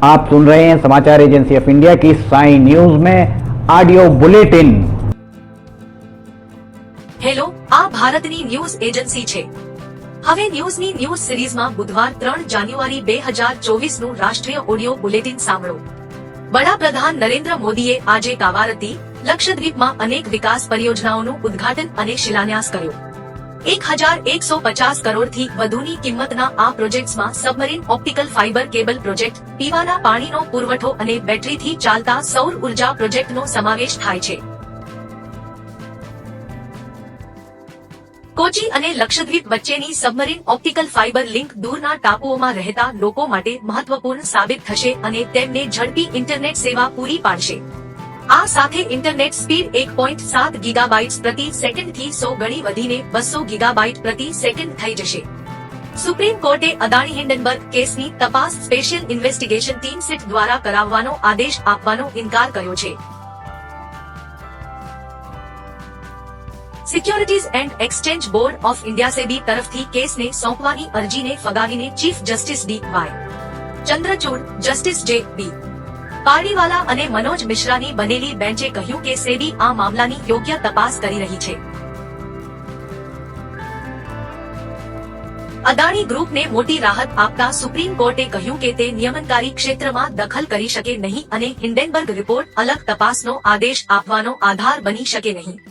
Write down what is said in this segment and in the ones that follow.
आप सुन रहे हैं समाचार एजेंसी ऑफ इंडिया की साई न्यूज में ऑडियो बुलेटिन। હેલો, આ ભારતની ન્યૂઝ એજન્સી છે। હવે ન્યૂઝની ન્યૂઝ સિરીઝમાં બુધવાર 3 જાન્યુઆરી 2024 નું રાષ્ટ્રીય ઓડિયો બુલેટિન સાંભળો। વડાપ્રધાન નરેન્દ્ર મોદીએ આજે કાવારતી, લક્ષદ્વીપમાં અનેક વિકાસ પરિયોજનાઓનું ઉદ્ઘાટન અને શિલાન્યાસ કર્યો। 1150 કરોડથી વધુની કિંમતના આ પ્રોજેક્ટ્સમાં submarine optical fibre cable project, પીવાના પાણીનો પુરવઠો અને બેટરીથી ચાલતા સૌર ઉર્જા પ્રોજેક્ટનો સમાવેશ થાય છે। કોચી અને લક્ષદ્વીપ વચ્ચેની સબમરીન ઓપ્ટિકલ ફાઇબર લિંક દૂરના ટાપુઓમાં રહેતા લોકો માટે મહત્વપૂર્ણ સાબિત થશે અને તેમને ઝડપી ઇન્ટરનેટ સેવા પૂરી પાડશે। આ સાથે ઇન્ટરનેટ સ્પીડ 1.7 ગીગાબાઇટ્સ પ્રતિ સેકન્ડથી 100 ગણી વધીને 200 ગીગાબાઇટ પ્રતિ સેકન્ડ થઈ જશે। સુપ્રીમ કોર્ટે અદાણી હિન્ડનબર્ગ કેસની તપાસ સ્પેશિયલ ઇન્વેસ્ટિગેશન ટીમ સિટ દ્વારા કરાવવાનો આદેશ આપવાનો ઇનકાર કર્યો છે। Securities and exchange board of India SEBI તરફથી કેસને સોંપવાની અરજીને ફગાવીને chief justice D Y. Chandrachud, justice J B. Pardiwala અને મનોજ મિશ્રાની બનેલી બેન્ચે કહ્યું કે સેબી આ મામલાની યોગ્ય તપાસ કરી રહી છે। અદાણી ગ્રુપને મોટી રાહત આપતા સુપ્રીમ કોર્ટે કહ્યું કે તે નિયમનકારી ક્ષેત્રમાં દખલ કરી શકે નહીં અને હિન્ડેનબર્ગ રિપોર્ટ અલગ તપાસનો આદેશ આપવાનો આધાર બની શકે નહીં।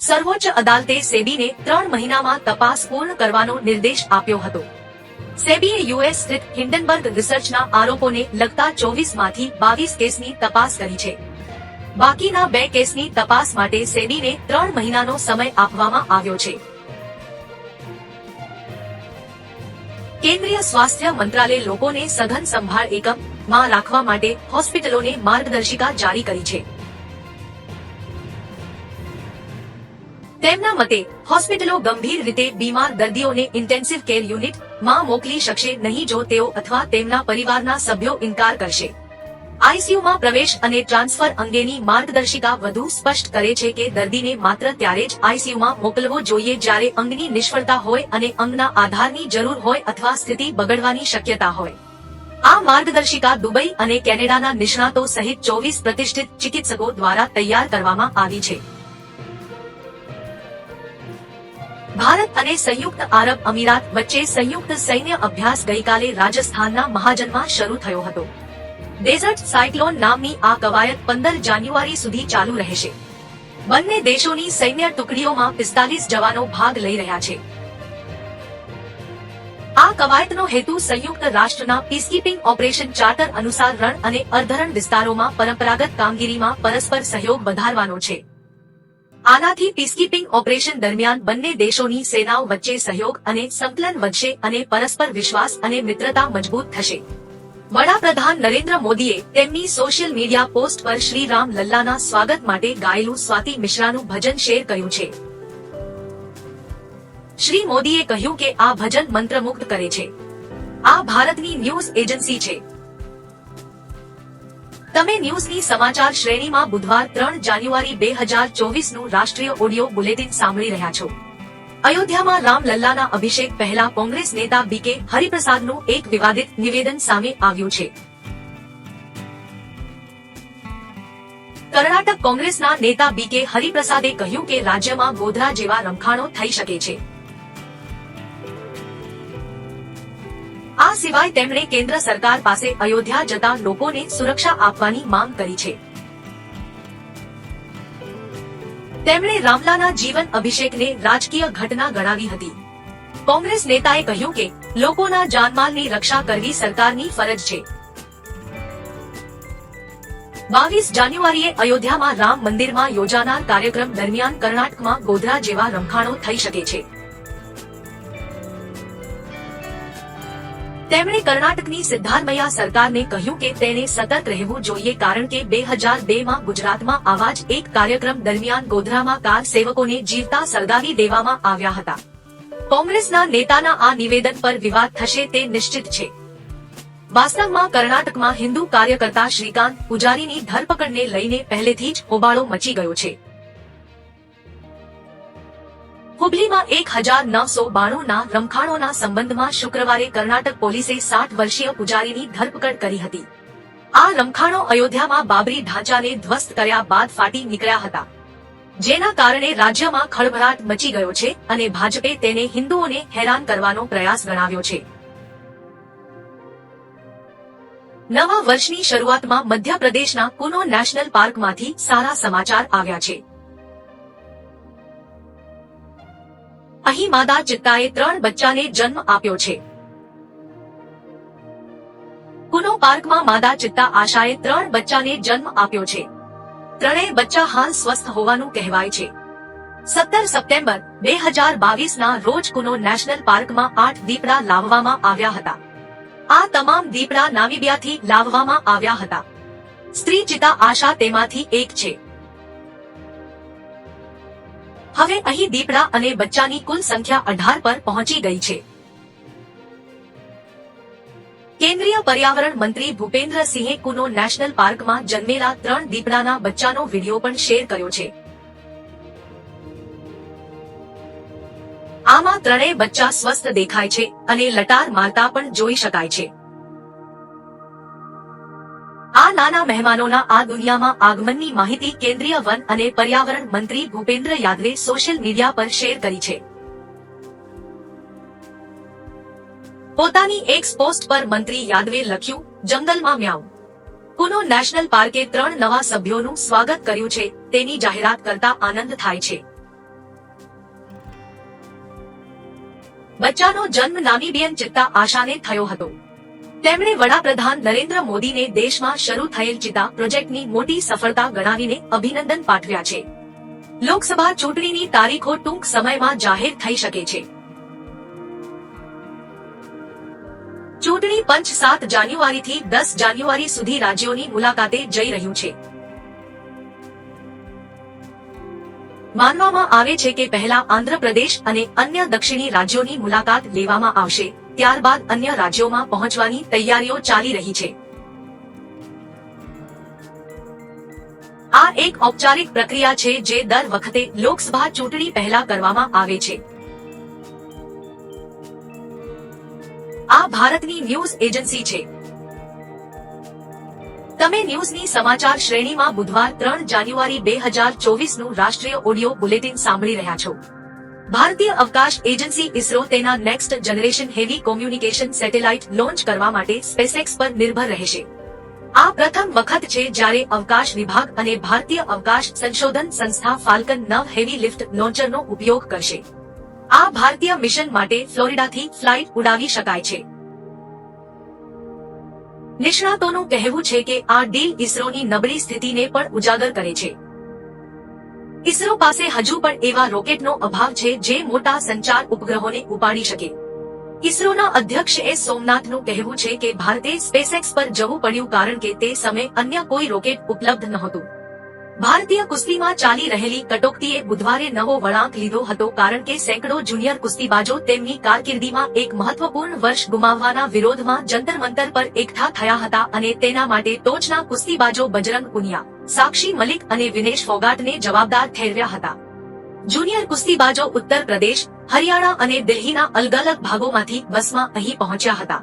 સર્વોચ્ચ અદાલતે સેબીને 3 મહિનામાં તપાસ પૂર્ણ કરવાનો નિર્દેશ આપ્યો હતો। સેબીએ યુએસ સ્થિત હિન્ડનબર્ગ રિસર્ચના આરોપોને લગતા 24 માંથી 22 કેસની તપાસ કરી છે। બાકીના 2 કેસની તપાસ માટે સેબીને 3 મહિનાનો સમય આપવામાં આવ્યો છે। કેન્દ્રીય સ્વાસ્થ્ય મંત્રાલયે લોકોને સઘન સંભાળ એકમમાં રાખવા માટે હોસ્પિટલોને માર્ગદર્શિકા જારી કરી છે। તેમના મતે હોસ્પિટલો ગંભીર રીતે બીમાર દર્દીઓને ઇન્ટેન્સિવ કેર યુનિટ માં મોકલી શકશે નહીં જો તેઓ અથવા તેમના પરિવારના સભ્યો ઇનકાર કરશે। આઈસીયુમાં પ્રવેશ અને ટ્રાન્સફર અંગેની માર્ગદર્શિકા વધુ સ્પષ્ટ કરે છે કે દર્દીને માત્ર ત્યારે જ આઈસીયુમાં મોકલવો જોઈએ જ્યારે અંગની નિષ્ફળતા હોય અને અંગના આધારની જરૂર હોય અથવા સ્થિતિ બગડવાની શક્યતા હોય। આ માર્ગદર્શિકા દુબઈ અને કેનેડાના નિષ્ણાતો સહિત 24 પ્રતિષ્ઠિત ચિકિત્સકો દ્વારા તૈયાર કરવામાં આવી છે। ભારત અને સંયુક્ત આરબ અમીરાત વચ્ચે સંયુક્ત સૈન્ય અભ્યાસ ગઈકાલે રાજસ્થાનના મહાજનમાં શરૂ થયો હતો। ડેઝર્ટ સાયક્લોન નામની આ કવાયત 15 જાન્યુઆરી સુધી ચાલુ રહેશે। બંને દેશોની સૈન્ય ટુકડીઓમાં 45 જવાનો ભાગ લઈ રહ્યા છે। આ કવાયતનો હેતુ સંયુક્ત રાષ્ટ્રના પીસકીપિંગ ઓપરેશન ચાર્ટર અનુસાર રણ અને અર્ધરણ વિસ્તારોમાં પરંપરાગત કામગીરીમાં પરસ્પર સહયોગ વધારવાનો છે। આનાથી પીસકીપિંગ ઓપરેશન દરમિયાન બંને દેશોની સેનાઓ વચ્ચે સહયોગ અને સંકલન વધશે અને પરસ્પર વિશ્વાસ અને મિત્રતા મજબૂત થશે। વડાપ્રધાન નરેન્દ્ર મોદીએ તેમની સોશિયલ મીડિયા પોસ્ટ પર શ્રી રામ લલ્લાના સ્વાગત માટે ગાયેલું સ્વાતિ મિશ્રાનું ભજન શેર કર્યું છે। શ્રી મોદીએ કહ્યું કે આ ભજન મંત્રમુગ્ધ કરે છે। આ ભારતની ન્યૂઝ એજન્સી છે। તમે ન્યૂઝની સમાચાર શ્રેણીમાં બુધવાર 3 જાન્યુઆરી 2024 નું રાષ્ટ્રીય ઓડિયો બુલેટિન સાંભળી રહ્યા છો। અયોધ્યામાં રામ લલ્લાના અભિષેક પહેલા કોંગ્રેસ નેતા બીકે હરિપ્રસાદનું એક વિવાદિત નિવેદન સામે આવ્યું છે। કર્ણાટક કોંગ્રેસના નેતા બીકે હરિપ્રસાદે કહ્યું કે રાજ્યમાં ગોધરા જેવા રમખાણો થઈ શકે છે। આ સિવાય તેમણે કેન્દ્ર સરકાર પાસે અયોધ્યા જતા લોકોને સુરક્ષા આપવાની માંગ કરી છે। તેમણે રામલાના જીવન અભિષેકને રાજકીય ઘટના ગણાવી હતી। કોંગ્રેસ નેતાએ કહ્યું કે લોકોના જાનમાલની રક્ષા કરવી સરકારની ફરજ છે। 22 જાન્યુઆરીએ અયોધ્યામાં રામ મંદિરમાં યોજાનાર કાર્યક્રમ દરમિયાન કર્ણાટકમાં ગોધરા જેવા રમખાણો થઈ શકે છે। તેમણે કર્ણાટકની સિદ્ધારમૈયા સરકારને કહ્યું કે તેને સતર્ક રહેવું જોઈએ કારણ કે 2002માં ગુજરાતમાં આવા જ એક કાર્યક્રમ દરમિયાન ગોધરામાં કાર સેવકોને જીવતા સળગાવી દેવામાં આવ્યા હતા। કોંગ્રેસના નેતાના આ નિવેદન પર વિવાદ થશે તે નિશ્ચિત છે। વાસ્તવમાં કર્ણાટકમાં હિન્દુ કાર્યકર્તા શ્રીકાંત પૂજારીની ધરપકડને લઈને પહેલેથી જ હોબાળો મચી ગયો છે। હુબલીમાં 1992 ના રમખાણોના સંબંધમાં શુક્રવારે કર્ણાટક પોલીસે 60 વર્ષીય પૂજારીની ધરપકડ કરી હતી। આ રમખાણો અયોધ્યામાં બાબરી ઢાંચાને ધ્વસ્ત કર્યા બાદ ફાટી નીકળ્યા હતા, જેના કારણે રાજ્યમાં ખળભળાટ મચી ગયો છે અને ભાજપે તેને હિન્દુઓને હેરાન કરવાનો પ્રયાસ ગણાવ્યો છે. નવા વર્ષની શરૂઆતમાં મધ્યપ્રદેશના કુનો નેશનલ પાર્કમાંથી સારા સમાચાર આવ્યા છે. અહીં માદા ચિત્તાએ 3 બચ્ચાને જન્મ આપ્યો છે. કુનો પાર્કમાં માદા ચિત્તા આશાએ 3 બચ્ચાને જન્મ આપ્યો છે. ત્રણેય બચ્ચા હાલ સ્વસ્થ હોવાનું કહેવાય છે. 17 સપ્ટેમ્બર 2022 ના રોજ કુનો નેશનલ પાર્કમાં 8 દીપડા લાવવામાં આવ્યા હતા. આ તમામ દીપડા નામીબિયાથી લાવવામાં આવ્યા હતા. સ્ત્રી ચિત્તા આશા તેમાંથી એક છે. હવે અહીં દીપડા અને બચ્ચાની કુલ સંખ્યા 18 પર પહોંચી ગઈ છે. કેન્દ્રીય પર્યાવરણ મંત્રી ભૂપેન્દ્રસિંહે કુનો નેશનલ પાર્કમાં જન્મેલા 3 દીપડાના બચ્ચાનો વિડીયો પણ શેર કર્યો છે. આમાં ત્રણેય બચ્ચા સ્વસ્થ દેખાય છે અને લટાર મારતા પણ જોઈ શકાય છે. આ નાના મહેમાનોના આ દુનિયામાં આગમનની માહિતી કેન્દ્રીય વન અને પર્યાવરણ મંત્રી ભૂપેન્દ્ર યાદવે સોશિયલ મીડિયા પર શેર કરી છે. પોતાની એક પોસ્ટ પર મંત્રી યાદવે લખ્યું, જંગલમાં મ્યાઉ. કુનો નેશનલ પાર્કે 3 નવા સભ્યોનું સ્વાગત કર્યું છે, તેની જાહેરાત કરતા આનંદ થાય છે. બચ્ચાનો જન્મ નામીબિયન ચિત્તા આશાને થયો હતો. તેમણે વડાપ્રધાન નરેન્દ્ર મોદીને દેશમાં શરૂ થયેલ ચિત્તા પ્રોજેક્ટની મોટી સફળતા ગણાવીને અભિનંદન પાઠવ્યા છે. લોકસભા ચૂંટણીની તારીખો ટૂંક સમયમાં જાહેર થઈ શકે છે. ચૂંટણી પંચ 7 જાન્યુઆરીથી 10 જાન્યુઆરી સુધી રાજ્યોની મુલાકાતે જઈ રહ્યું છે. માનવામાં આવે છે કે પહેલા આંધ્રપ્રદેશ અને અન્ય દક્ષિણી રાજ્યોની મુલાકાત લેવામાં આવશે, ત્યારબાદ અન્ય રાજ્યોમાં પહોંચવાની તૈયારીઓ ચાલી રહી છે. આ એક ઔપચારિક પ્રક્રિયા છે જે દર વખતે લોકસભા ચૂંટણી પહેલા કરવામાં આવે છે. આ ભારતની ન્યૂઝ એજન્સી છે. તમે ન્યૂઝની સમાચાર શ્રેણીમાં બુધવાર 3 જાન્યુઆરી 2024 નું રાષ્ટ્રીય ઓડિયો બુલેટિન સાંભળી રહ્યા છો. ભારતીય અવકાશ એજન્સી ઇસરો તેના next generation heavy communication satellite launch કરવા માટે સ્પેસએક્સ પર નિર્ભર રહેશે. આ પ્રથમ વખત છે જ્યારે અવકાશ વિભાગ અને ભારતીય અવકાશ સંશોધન સંસ્થા ફાલ્કન 9 હેવી લિફ્ટ લોન્ચરનો ઉપયોગ કરશે. આ ભારતીય મિશન માટે ફ્લોરિડાથી ફ્લાઇટ ઉડાવી શકાય છે. નિષ્ણાતોનું કહેવું છે કે આ ડીલ ઇસરોની નબળી સ્થિતિને પણ ઉજાગર કરે છે. ઇસરો પાસે હજુ પણ એવા રોકેટનો અભાવ છે જે મોટા સંચાર ઉપગ્રહોને ઉપાડી શકે. ઇસરોના અધ્યક્ષ એસ સોમનાથનું કહેવું છે કે ભારતે સ્પેસએક્સ પર જવું પડ્યું કારણ કે તે સમયે અન્ય કોઈ રોકેટ ઉપલબ્ધ નહોતું. ભારતીય કુસ્તીમાં ચાલી રહેલી કટોકટીએ બુધવારે નવો વળાંક લીધો હતો કારણ કે સેંકડો જુનિયર કુસ્તીબાજો તેમની કારકિર્દીમાં એક મહત્વપૂર્ણ વર્ષ ગુમાવવાના વિરોધમાં જંતર મંતર પર એકઠા થયા હતા અને તેના માટે ટોચના કુસ્તીબાજો બજરંગ પુનિયા, સાક્ષી મલિક અને વિનેશ ફોગાટને જવાબદાર ઠેરવ્યા હતા. જુનિયર કુસ્તીબાજો ઉત્તર પ્રદેશ, હરિયાણા અને દિલ્હીના અલગ અલગ ભાગોમાંથી બસમાં અહીં પહોંચ્યા હતા.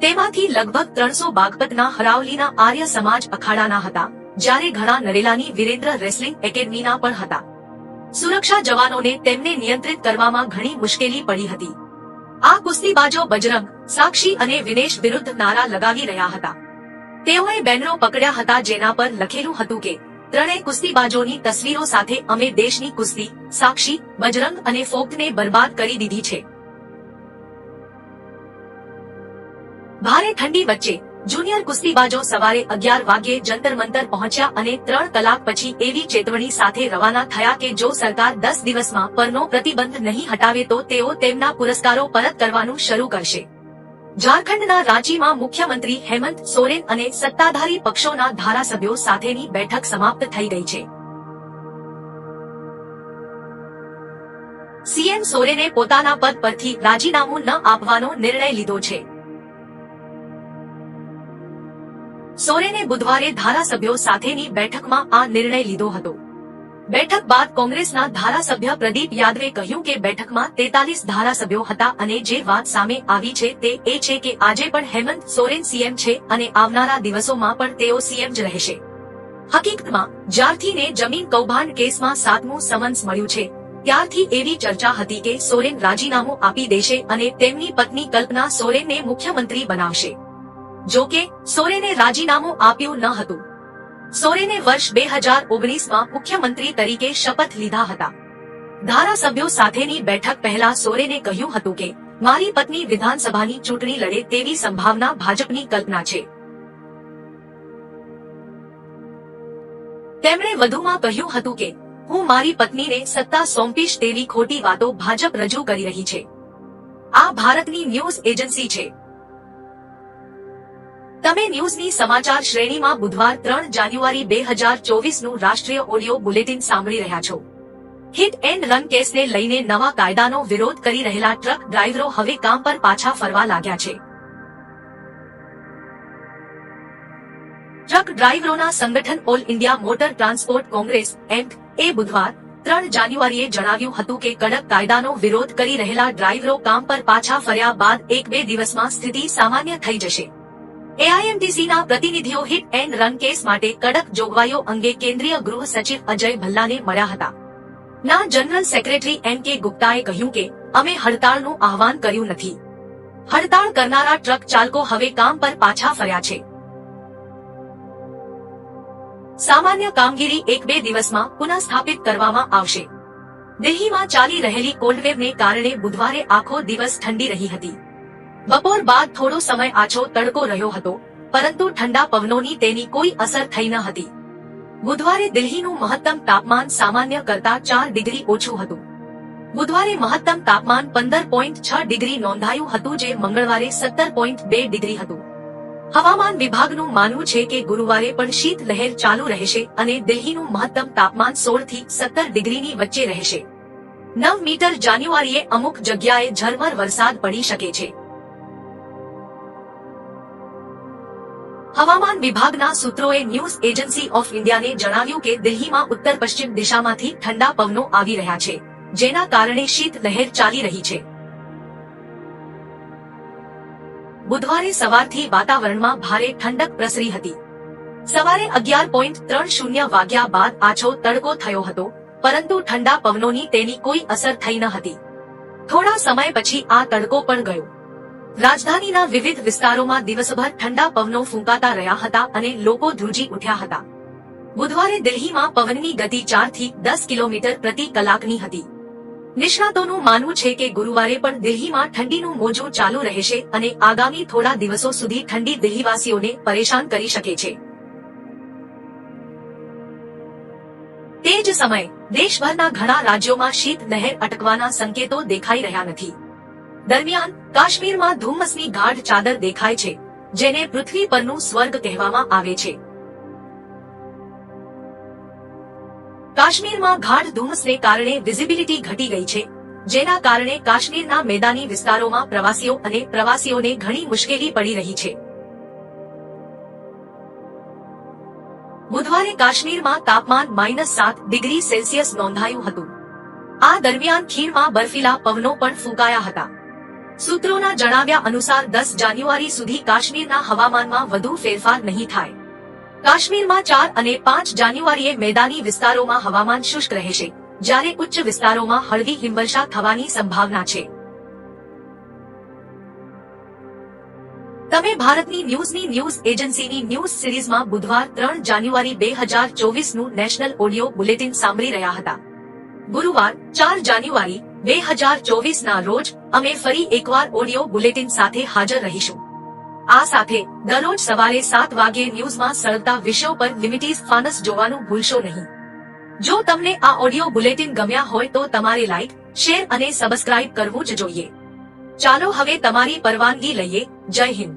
તેમાંથી લગભગ 300 બાગપતના હરાવલીના આર્ય સમાજ અખાડાના હતા, જ્યારે ઘણા નરેલાની વિરેન્દ્ર રેસલિંગ એકેડમીના પણ હતા. સુરક્ષા જવાનોને તેમને નિયંત્રિત કરવામાં ઘણી મુશ્કેલી પડી હતી. આ કુસ્તીબાજો બજરંગ, સાક્ષી અને વિનેશ વિરુદ્ધ નારા લગાવી રહ્યા હતા. તેઓએ બેનરો પકડ્યા હતા જેના પર લખેલું હતું કે ત્રણેય કુસ્તીબાજોની તસવીરો સાથે અમે દેશની કુસ્તી, સાક્ષી, બજરંગ અને ફોક્ટને બરબાદ કરી દીધી છે. ભારે ઠંડી વચ્ચે જુનિયર કુસ્તીબાજો સવારે 11 વાગ્યે જંતર મંતર પહોંચ્યા અને 3 કલાક પછી એવી ચેતવણી સાથે રવાના થયા કે જો સરકાર 10 દિવસમાં પરનો પ્રતિબંધ નહીં હટાવે તો તેઓ તેમના પુરસ્કારો પરત કરવાનું શરૂ કરશે. ઝારખંડના રાંચીમાં મુખ્યમંત્રી હેમંત સોરેન અને સત્તાધારી પક્ષોના ધારાસભ્યો સાથેની બેઠક સમાપ્ત થઈ ગઈ છે. સીએમ સોરેને પોતાના પદ પરથી રાજીનામું ન આપવાનો નિર્ણય લીધો છે. સોરેને બુધવારે ધારાસભ્યો સાથેની બેઠકમાં આ નિર્ણય લીધો હતો. બેઠક બાદ કોંગ્રેસના ધારાસભ્ય પ્રદીપ યાદવે કહ્યું કે બેઠકમાં 43 ધારાસભ્યો હતા અને જે વાત સામે આવી છે તે એ છે કે આજે પણ હેમંત સોરેન સીએમ છે અને આવનારા દિવસોમાં પણ તેઓ સીએમ જ રહેશે. હકીકતમાં જ્યારથી ને જમીન કૌભાંડ કેસમાં 7મું સમન્સ મળ્યું છે ત્યારથી એવી ચર્ચા હતી કે સોરેન રાજીનામું આપી દેશે અને તેમની પત્ની કલ્પના સોરેનને મુખ્યમંત્રી બનાવશે. જો કે સોરેને રાજીનામું આપ્યું ન હતું. સોરેને વર્ષ 2019માં મુખ્યમંત્રી તરીકે શપથ લીધા હતા. ધારાસભ્યો સાથેની બેઠક પહેલા સોરેને કહ્યું હતું કે મારી પત્ની વિધાનસભાની ચૂંટણી લડે તેવી સંભાવના ભાજપની કલ્પના છે. તેમણે વધુમાં કહ્યું હતું કે હું મારી પત્નીને સત્તા સોંપીશ તેવી ખોટી વાતો ભાજપ રજૂ કરી રહી છે. આ ભારતની ન્યૂઝ એજન્સી છે. તમે ન્યૂઝની સમાચાર શ્રેણીમાં બુધવાર 3 જાન્યુઆરી 2024નું રાષ્ટ્રીય ઓડિયો બુલેટિન સાંભળી રહ્યા છો. હિટ એન્ડ રન કેસને લઈને નવા કાયદાનો વિરોધ કરી રહેલા ટ્રક ડ્રાઈવરો હવે કામ પર પાછા ફરવા લાગ્યા છે. ટ્રક ડ્રાઈવરોના સંગઠન all India motor transport congress એમ્ટ એ બુધવાર 3 જાન્યુઆરીએ જણાવ્યું હતું કે કડક કાયદાનો વિરોધ કરી રહેલા ડ્રાઈવરો કામ પર પાછા ફર્યા બાદ 1-2 દિવસમાં સ્થિતિ સામાન્ય થઈ જશે. એઆઈએમટીસીના પ્રતિનિધિઓ હિટ એન્ડ રન કેસ માટે કડક જોગવાઈઓ અંગે કેન્દ્રીય ગૃહ સચિવ અજય ભલ્લાને મળ્યા હતા. ના જનરલ સેક્રેટરી એન.કે. ગુપ્તાએ કહ્યું કે અમે હડતાળનું આહવાન કર્યું નથી. હડતાળ કરનારા ટ્રક ચાલકો હવે કામ પર પાછા ફર્યા છે. સામાન્ય કામગીરી 1-2 દિવસમાં પુનઃસ્થાપિત કરવામાં આવશે. દિલ્હીમાં ચાલી રહેલી કોલ્ડવેવને કારણે બુધવારે આખો દિવસ ઠંડી રહી હતી. બપોર બાદ થોડો સમય આછો તડકો રહ્યો હતો પરંતુ ઠંડા પવનોની તેની કોઈ અસર થઈ ન હતી. બુધવારે દિલ્હીનું મહત્તમ તાપમાન સામાન્ય કરતા 4 ડિગ્રી ઓછું હતું. બુધવારે મહત્તમ તાપમાન 15.6 ડિગ્રી નોંધાયું હતું જે મંગળવારે 17.2 ડિગ્રી હતું. હવામાન વિભાગનું માનવું છે કે ગુરુવારે પણ શીત લહેર ચાલુ રહેશે અને દિલ્હીનું મહત્તમ તાપમાન 16 થી 17 ડિગ્રીની વચ્ચે રહેશે. 9 મીટર જાન્યુઆરીએ અમુક જગ્યાએ ઝરમર વરસાદ પડી શકે છે. હવામાન વિભાગના સૂત્રોએ ન્યૂઝ એજન્સી ઓફ ઇન્ડિયાને જણાવ્યું કે દિલ્હીમાં ઉત્તર પશ્ચિમ દિશામાંથી ઠંડા પવનો આવી રહ્યા છે જેના કારણે શીત લહેર ચાલી રહી છે. બુધવારે સવારથી વાતાવરણમાં ભારે ઠંડક પ્રસરી હતી. સવારે 11:30 વાગ્યા બાદ આછો તડકો થયો હતો પરંતુ ઠંડા પવનોની તેની કોઈ અસર થઈ ન હતી. થોડા સમય પછી આ તડકો પણ ગયો. રાજધાનીના વિવિધ વિસ્તારોમાં દિવસભર ઠંડા પવનો ફૂંકાતા રહ્યા હતા અને લોકો ધ્રુજી ઉઠ્યા હતા. બુધવારે દિલ્હીમાં પવનની ગતિ 4 થી 10 કિલોમીટર પ્રતિ કલાકની હતી. નિષ્ણાતોનું માનવું છે કે ગુરુવારે પણ દિલ્હીમાં ઠંડીનું મોજું ચાલુ રહેશે અને આગામી થોડા દિવસો સુધી ઠંડી દિલ્હીવાસીઓને પરેશાન કરી શકે છે. તે જ સમયે દેશભરના ઘણા રાજ્યોમાં શીત લહેર અટકવાના સંકેતો દેખાઈ રહ્યા નથી. દરમિયાન કાશ્મીરમાં ધુમ્મસની ગાઢ ચાદર દેખાય છે જેને પૃથ્વી પરનું સ્વર્ગ કહેવામાં આવે છે. કાશ્મીરમાં ગાઢ ધુમ્મસને કારણે વિઝિબિલિટી ઘટી ગઈ છે જેના કારણે કાશ્મીરના મેદાની વિસ્તારોમાં પ્રવાસીઓ અને પ્રવાસીઓને ઘણી મુશ્કેલી પડી રહી છે. બુધવારે કાશ્મીરમાં તાપમાન -7 ડિગ્રી સેલ્સિયસ નોંધાયું હતું. આ દરમિયાન ખીણમાં બર્ફીલા પવનો પણ ફૂંકાયા હતા. સૂત્રોના જણાવ્યા અનુસાર 10 જાન્યુઆરી સુધી કાશ્મીરના હવામાનમાં વધુ ફેરફાર નહીં થાય. કાશ્મીરમાં 4 અને 5 જાન્યુઆરીએ મેદાની વિસ્તારોમાં હવામાન શુષ્ક રહેશે જ્યારે ઉચ્ચ વિસ્તારોમાં હળવી હિમવર્ષા થવાની સંભાવના છે. તમે ભારતની ન્યૂઝની ન્યૂઝ એજન્સીની ન્યૂઝ સિરીઝમાં બુધવાર 3 જાન્યુઆરી 2024નું નેશનલ ઓડિયો બુલેટિન સાંભળી રહ્યા હતા. ગુરુવાર 4 જાન્યુઆરી 2024ના રોજ અમે ફરી એકવાર ઓડિયો બુલેટિન સાથે હાજર રહીશું. આ સાથે દરરોજ સવારે 7 વાગ્યે ન્યૂઝમાં સળગતા વિષયો પર લિમિટીઝ ફાનસ જોવાનું ભૂલશો નહીં. જો તમને આ ઓડિયો બુલેટિન ગમ્યા હોય તો તમારે લાઇક, શેર અને સબસ્ક્રાઇબ કરવું જ જોઈએ. ચાલો હવે તમારી પરવાનગી લઈએ. જય હિન્દ.